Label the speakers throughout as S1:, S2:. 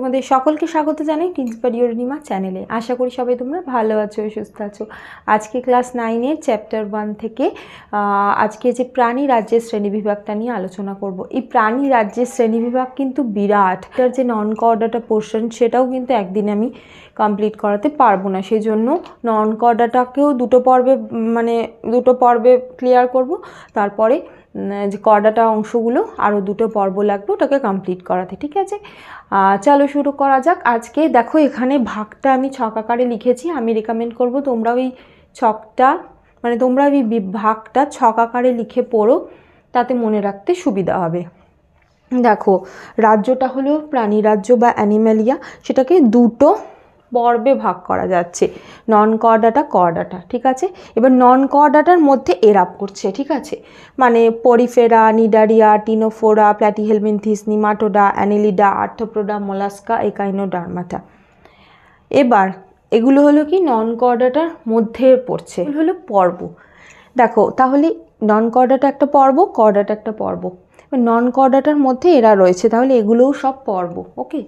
S1: তোমাদের সকলকে স্বাগত জানাই টিন্সপারিওর নিমা চ্যানেলে। আশা করি সবাই তোমরা ভালো আছো, সুস্থ আছো। আজকে ক্লাস 9-এর চ্যাপ্টার 1 থেকে আজকে যে প্রাণী রাজ্যের শ্রেণীবিভাগটা নিয়ে আলোচনা করব। এই প্রাণী রাজ্যের শ্রেণীবিভাগ কিন্তু বিরাট, তার যে নন কর্ডাটা পোর্শন সেটাও কিন্তু একদিন আমি কমপ্লিট করাতে পারবো না, সেই জন্য নন কর্ডাটাকেও দুটো পর্বে ক্লিয়ার করব। তারপরে যে কর্ডাটা অংশগুলো আরও দুটো পর্ব লাগবে ওটাকে কমপ্লিট করাতে, ঠিক আছে? চলো শুরু করা যাক। আজকে দেখো এখানে ভাগটা আমি ছক আকারে লিখেছি। আমি রেকমেন্ড করব তোমরা ওই ভাগটা ছক আকারে লিখে পড়ো, তাতে মনে রাখতে সুবিধা হবে। দেখো রাজ্যটা হলো প্রাণী রাজ্য বা অ্যানিম্যালিয়া, সেটাকে দুটো পর্বে ভাগ করা যাচ্ছে, নন কর্ডাটা কর্ডাটা, ঠিক আছে? এবার নন কর্ডাটার মধ্যে এরাপ করছে, ঠিক আছে? মানে Porifera, Cnidaria, Ctenophora, Platyhelminthes, Nematoda, Annelida, Arthropoda, Mollusca, Echinodermata. এবার এগুলো হলো কি নন কর্ডাটার মধ্যে পড়ছে, এগুলো হলো পর্ব। দেখো তাহলে নন কর্ডাটা একটা পর্ব, কর্ডাটা একটা পর্ব। নন কর্ডাটার মধ্যে এরা রয়েছে, তাহলে এগুলোও সব পর্ব, ওকে?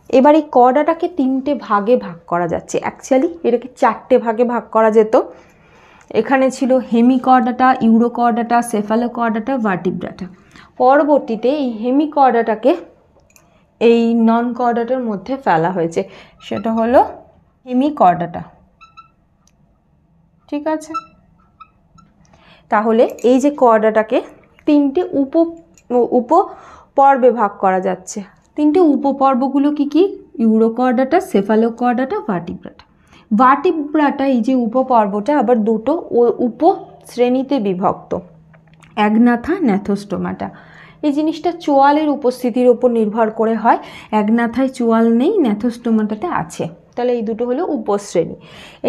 S1: এবার এই কর্ডাটাকে 3টে ভাগে ভাগ করা যাচ্ছে। অ্যাকচুয়ালি এটাকে 4টে ভাগে ভাগ করা যেত। এখানে ছিল হেমিকর্ডাটা, ইউরোকর্ডাটা, সেফালোকর্ডাটা, ভার্টিব্রাটা। পরবর্তীতে এই হেমিকর্ডাটাকে এই নন কর্ডাটার মধ্যে ফেলা হয়েছে, সেটা হলো হেমিকর্ডাটা, ঠিক আছে? তাহলে এই যে কর্ডাটাকে 3টে উপ পর্বে ভাগ করা যাচ্ছে। 3টে উপপর্বগুলো কি কি? Urochordata, Cephalochordata, Vertebrata. ভার্টিব্রাটা এই যে উপপর্বটা আবার দুটো উপশ্রেণীতে বিভক্ত, অ্যাগনাথা, ন্যাথোস্টোমাটা। এই জিনিসটা চোয়ালের উপস্থিতির ওপর নির্ভর করে হয়। অ্যাগনাথায় চোয়াল নেই, ন্যাথোস্টোমাটাতে আছে, তাহলে এই দুটো হলো উপশ্রেণী।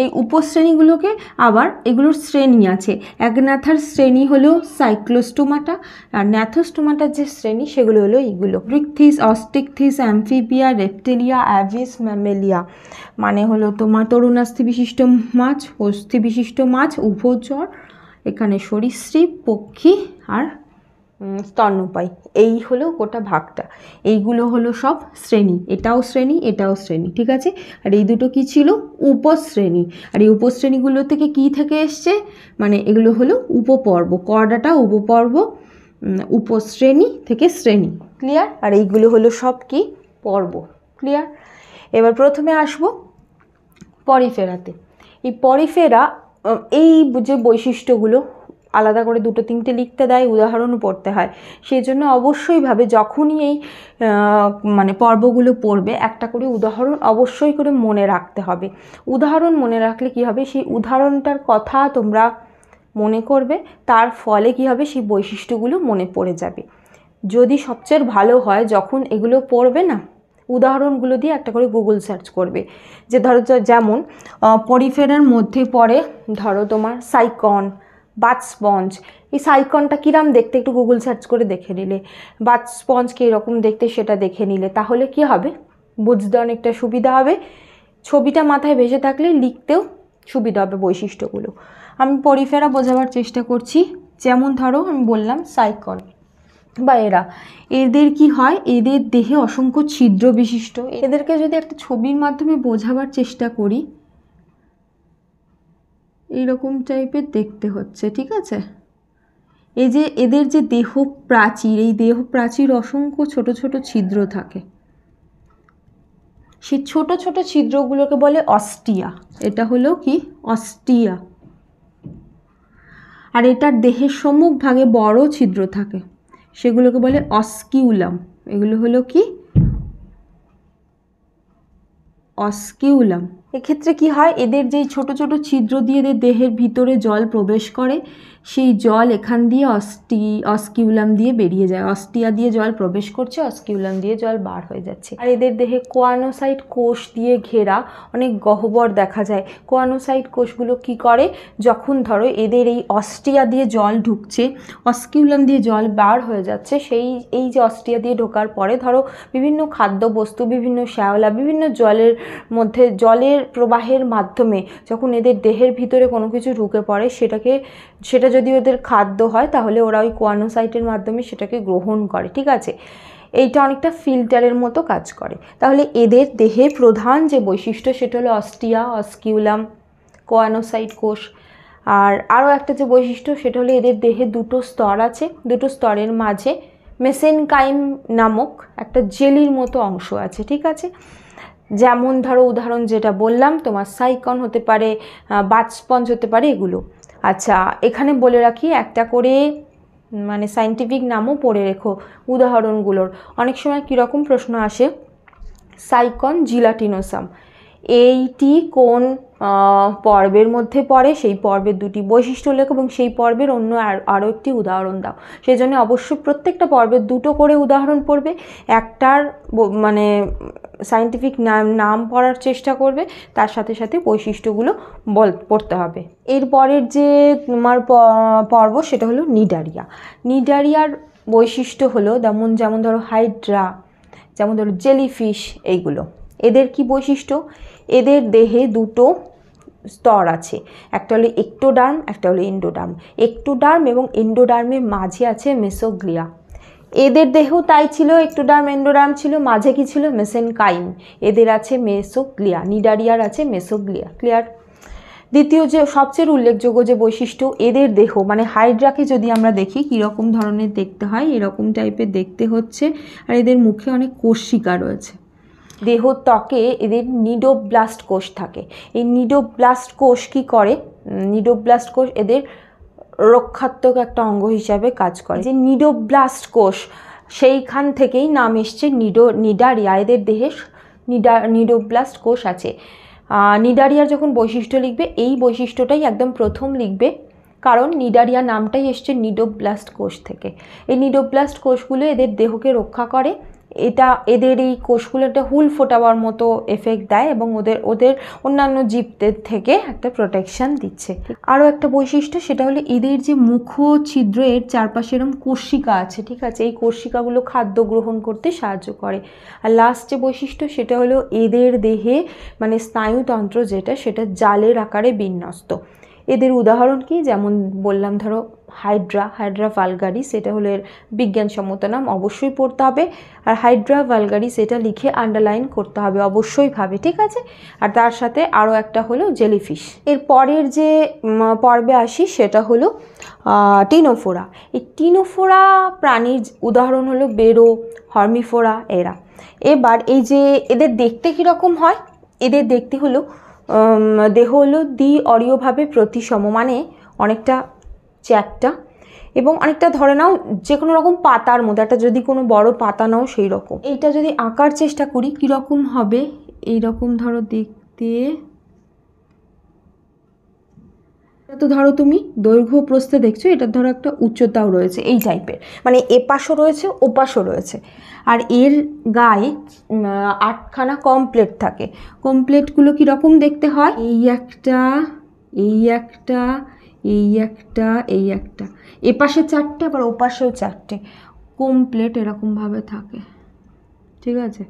S1: এই উপশ্রেণীগুলোকে আবার এগুলোর শ্রেণী আছে। অ্যাগনাথার শ্রেণী হলো সাইক্লোস্টোমাটা, আর ন্যাথোস্টোমাটার যে শ্রেণী সেগুলো হলো এইগুলো: ব্রিকথিস, অস্টিকথিস, অ্যামফিবিয়া, রেপ্টিলিয়া, অ্যাভিস, ম্যামেলিয়া। মানে হলো তোমার তরুণাস্থি বিশিষ্ট মাছ, অস্থি বিশিষ্ট মাছ, উভচর, এখানে সরীসৃপ, পক্ষী আর স্তন্যপায়ী। এই হলো গোটা ভাগটা। এইগুলো হলো সব শ্রেণী, এটাও শ্রেণী, এটাও শ্রেণী, ঠিক আছে? আর এই দুটো কি ছিল? উপশ্রেণী। আর এই উপশ্রেণীগুলো থেকে কি থেকে এসছে? মানে এগুলো হলো উপপর্ব। কর্ডাটা উপপর্ব, উপশ্রেণী থেকে শ্রেণী, ক্লিয়ার? আর এইগুলো হলো সব কি? পর্ব, ক্লিয়ার? এবার প্রথমে আসবো পরিফেরাতে। এই পরিফেরা এই যে বৈশিষ্ট্যগুলো আলাদা করে 2-3টে লিখতে দেয়, উদাহরণও পড়তে হয়। সেই জন্য অবশ্যই ভাবে যখনই এই পর্বগুলো পড়বে একটা করে উদাহরণ অবশ্যই করে মনে রাখতে হবে। উদাহরণ মনে রাখলে কি হবে? সেই উদাহরণটার কথা তোমরা মনে করবে, তার ফলে কি হবে? সেই বৈশিষ্ট্যগুলো মনে পড়ে যাবে। যদি সবচেয়ে ভালো হয় যখন এগুলো পড়বে না, উদাহরণগুলো দিয়ে একটা করে গুগল সার্চ করবে। যে ধরো যেমন পরিফেরার মধ্যে পড়ে ধরো তোমার সাইকন, বাথ স্পঞ্জ। এই সাইকনটা কিরাম দেখতে একটু গুগল সার্চ করে দেখে নিলে, বাথ স্পঞ্জ কীরকম দেখতে সেটা দেখে নিলে, তাহলে কি হবে? বুঝতে অনেকটা সুবিধা হবে। ছবিটা মাথায় ভেসে থাকলে লিখতেও সুবিধা হবে বৈশিষ্ট্যগুলো। আমি পরিফেরা বোঝাবার চেষ্টা করছি। যেমন ধরো আমি বললাম সাইকন বা এদের কি হয়? এদের দেহে অসংখ্য ছিদ্র বিশিষ্ট। এদেরকে যদি একটা ছবির মাধ্যমে বোঝাবার চেষ্টা করি, এইরকম টাইপের দেখতে হচ্ছে, ঠিক আছে? এই যে এদের যে দেহ প্রাচীর, এই দেহ প্রাচীর অসংখ্য ছোট ছোট ছিদ্র থাকে। সেই ছোট ছোট ছিদ্রগুলোকে বলে অস্টিয়া। এটা হলো কি? অস্টিয়া। আর এটার দেহের সম্মুখ ভাগে বড় ছিদ্র থাকে, সেগুলোকে বলে অস্কিউলাম। এগুলো হলো কি? অস্কিউলাম। এক্ষেত্রে কি হয়? এদের যেই ছোট ছোট ছিদ্র দিয়ে এদের দেহের ভিতরে জল প্রবেশ করে, সেই জল এখান দিয়ে অস্কিউলাম দিয়ে বেরিয়ে যায়। অস্টিয়া দিয়ে জল প্রবেশ করছে, অস্কিউলাম দিয়ে জল বার হয়ে যাচ্ছে। আর এদের দেহে কোয়ানোসাইট কোষ দিয়ে ঘেরা অনেক গহ্বর দেখা যায়। কোয়ানোসাইট কোষগুলো কি করে? যখন ধরো এদের এই অস্টিয়া দিয়ে জল ঢুকছে, অস্কিউলাম দিয়ে জল বার হয়ে যাচ্ছে, এই যে অস্টিয়া দিয়ে ঢোকার পরে ধরো বিভিন্ন খাদ্যবস্তু, বিভিন্ন শ্যাওলা, বিভিন্ন জলের প্রবাহের মাধ্যমে যখন এদের দেহের ভিতরে কোনো কিছু ঢুকে পড়ে, সেটা যদি ওদের খাদ্য হয় তাহলে ওরা ওই কোয়ানোসাইটের মাধ্যমে সেটাকে গ্রহণ করে, ঠিক আছে? এইটা অনেকটা ফিল্টারের মতো কাজ করে। তাহলে এদের দেহে প্রধান যে বৈশিষ্ট্য সেটা হলো অস্টিয়া, অস্কিউলাম, কোয়ানোসাইট কোষ। আর আরও একটা যে বৈশিষ্ট্য সেটা হলো এদের দেহে দুটো স্তর আছে, দুটো স্তরের মাঝে মেসেনকাইম নামক একটা জেলির মতো অংশ আছে, ঠিক আছে। যেমন ধরো উদাহরণ যেটা বললাম তোমার সাইকন হতে পারে, বাথস্পঞ্জ হতে পারে, এগুলো। আচ্ছা, এখানে বলে রাখি একটা করে মানে সায়েন্টিফিক নামও পড়ে রেখো উদাহরণগুলোর। অনেক সময় কীরকম প্রশ্ন আসে, সাইকন জিলাটিনোসাম এইটি কোন পর্বের মধ্যে পড়ে, সেই পর্বের দুটি বৈশিষ্ট্য লেখো এবং সেই পর্বের অন্য আরও একটি উদাহরণ দাও। সেই জন্য অবশ্যই প্রত্যেকটা পর্বের দুটো করে উদাহরণ পড়বে, একটার মানে সায়েন্টিফিক নাম পড়ার চেষ্টা করবে, তার সাথে সাথে বৈশিষ্ট্যগুলো পড়তে হবে। এরপরের যে তোমার পর্ব সেটা হলো নিডারিয়া। নিডারিয়ার বৈশিষ্ট্য হলো যেমন ধরো হাইড্রা, যেমন ধরো জেলিফিশ, এইগুলো। এদের কি বৈশিষ্ট্য, এদের দেহে দুটো স্তর আছে, একটা হলো এক্টোডার্ম, একটা হলো এন্ডোডার্ম। এক্টোডার্ম এবং এন্ডোডার্মের মাঝে আছে মেসোগ্লিয়া। এদের দেহেও তাই ছিল, এক্টোডার্ম এন্ডোডার্ম ছিল, মাঝে কি ছিল, মেসেনকাইম। এদের আছে মেসোগ্লিয়া, নিডারিয়ার আছে মেসোগ্লিয়া। ক্লিয়ার? দ্বিতীয় যে সবচেয়ে উল্লেখযোগ্য যে বৈশিষ্ট্য, এদের দেহ মানে হাইড্রাকে যদি আমরা দেখি কীরকম ধরনের দেখতে হয়, এরকম টাইপের দেখতে হচ্ছে। আর এদের মুখে অনেক কোষিকা রয়েছে। দেহ ত্বকে এদের নিডোব্লাস্ট কোষ থাকে। এই নিডোব্লাস্ট কোষ কি করে, নিডোব্লাস্ট কোষ এদের রক্ষাত্মক একটা অঙ্গ হিসাবে কাজ করে। যে নিডোব্লাস্ট কোষ, সেইখান থেকেই নাম এসছে নিডারিয়া। এদের দেহে নিডোব্লাস্ট কোষ আছে। নিডারিয়ার যখন বৈশিষ্ট্য লিখবে এই বৈশিষ্ট্যটাই একদম প্রথম লিখবে, কারণ নিডারিয়া নামটাই এসছে নিডোব্লাস্ট কোষ থেকে। এই নিডোব্লাস্ট কোষগুলো এদের দেহকে রক্ষা করে। এদের এই কোষগুলো একটা হুল ফোটাবার মতো এফেক্ট দেয় এবং ওদের অন্যান্য জীবদের থেকে একটা প্রোটেকশন দিচ্ছে। আরও একটা বৈশিষ্ট্য সেটা হলো এদের যে মুখ ছিদ্র, এর চারপাশে এরকম কোষিকা আছে, ঠিক আছে। এই কোষিকাগুলো খাদ্য গ্রহণ করতে সাহায্য করে। আর লাস্ট যে বৈশিষ্ট্য সেটা হলো এদের দেহে মানে স্নায়ুতন্ত্র যেটা, সেটা জালের আকারে বিন্যস্ত। এদের উদাহরণ কি, যেমন বললাম ধরো হাইড্রা ভালগারিস, এটা হলো এর বিজ্ঞানসম্মত নাম, অবশ্যই পড়তে হবে। আর হাইড্রা ভালগারিস এটা লিখে আন্ডারলাইন করতে হবে অবশ্যইভাবে, ঠিক আছে। আর তার সাথে আরও একটা হলো জেলিফিশ। এর পরের যে পর্বে আসি সেটা হলো টিনোফোরা। এই টিনোফোরা প্রাণীর উদাহরণ হলো বেরো, হর্মিফোরা, এরা। এবার এই যে এদের দেখতে কীরকম হয়, এদের দেখতে হলো দেহ হলো দ্বি-অরীয়ভাবে প্রতিসম, মানে অনেকটা চ্যাপ্টা এবং অনেকটা ধরে নাও যে কোনো রকম পাতার মধ্যে, একটা যদি কোনো বড় পাতা নাও সেই রকম। এইটা যদি আঁকার চেষ্টা করি কীরকম হবে, এইরকম ধরো দেখতে। এটা তো ধরো তুমি দৈর্ঘ্য প্রস্থে দেখছো, এটার ধরো একটা উচ্চতাও রয়েছে, এই টাইপের, মানে এপাশও রয়েছে ওপাশও রয়েছে। আর এর গায়ে 8খানা কমপ্লেট থাকে। কমপ্লেটগুলো কীরকম দেখতে হয়, এই একটা, এই একটা, এই একটা, এই একটা, এপাশে 4টে আবার ওপাশেও 4টে কমপ্লেট এরকমভাবে থাকে, ঠিক আছে।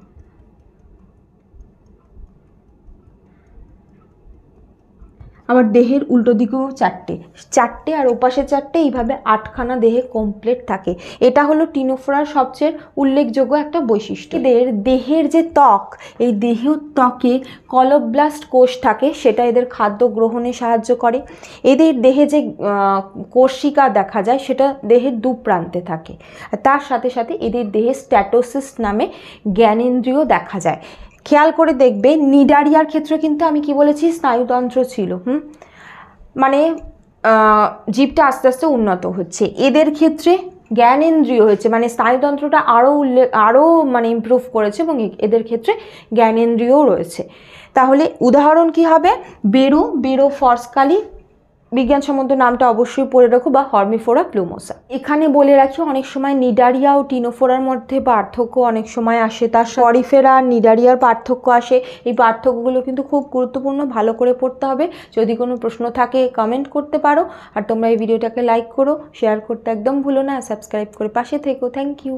S1: আবার দেহের উল্টো দিকেও 4টে আর ওপাশে 4টে, এইভাবে 8খানা দেহে কমপ্লেট থাকে। এটা হলো টিনোফোরার সবচেয়ে উল্লেখযোগ্য একটা বৈশিষ্ট্য। এদের দেহের যে ত্বক, এই দেহের ত্বকে কলোব্লাস্ট কোষ থাকে, সেটা এদের খাদ্য গ্রহণে সাহায্য করে। এদের দেহে যে কোষিকা দেখা যায় সেটা দেহের দুপ্রান্তে থাকে। তার সাথে সাথে এদের দেহে স্ট্যাটোসিস নামে জ্ঞানেন্দ্রিয় দেখা যায়। খেয়াল করে দেখবে নিডারিয়ার ক্ষেত্রে কিন্তু আমি কি বলেছি, স্নায়ুতন্ত্র ছিল, মানে জীবটা আস্তে আস্তে উন্নত হচ্ছে। এদের ক্ষেত্রে জ্ঞানেন্দ্রিয় হয়েছে, মানে স্নায়ুতন্ত্রটা আরও মানে ইমপ্রুভ করেছে এবং এদের ক্ষেত্রে জ্ঞানেন্দ্রিয়ও রয়েছে। তাহলে উদাহরণ কি হবে, বেরো ফর্সকালি, বিজ্ঞানসম্মত নামটা অবশ্যই পড়ে রাখো, বা হর্মিফোরা প্লুমোসা। এখানে বলে রাখি অনেক সময় নিডারিয়া ও টিনোফোরার মধ্যে পার্থক্য অনেক সময় আসে, তার পরিফেরা আর নিডারিয়ার পার্থক্য আসে। এই পার্থক্যগুলো কিন্তু খুব গুরুত্বপূর্ণ, ভালো করে পড়তে হবে। যদি কোনো প্রশ্ন থাকে কমেন্ট করতে পারো। আর তোমরা এই ভিডিওটাকে লাইক করো, শেয়ার করতে একদম ভুলো না, সাবস্ক্রাইব করে পাশে থেকো। Thank you.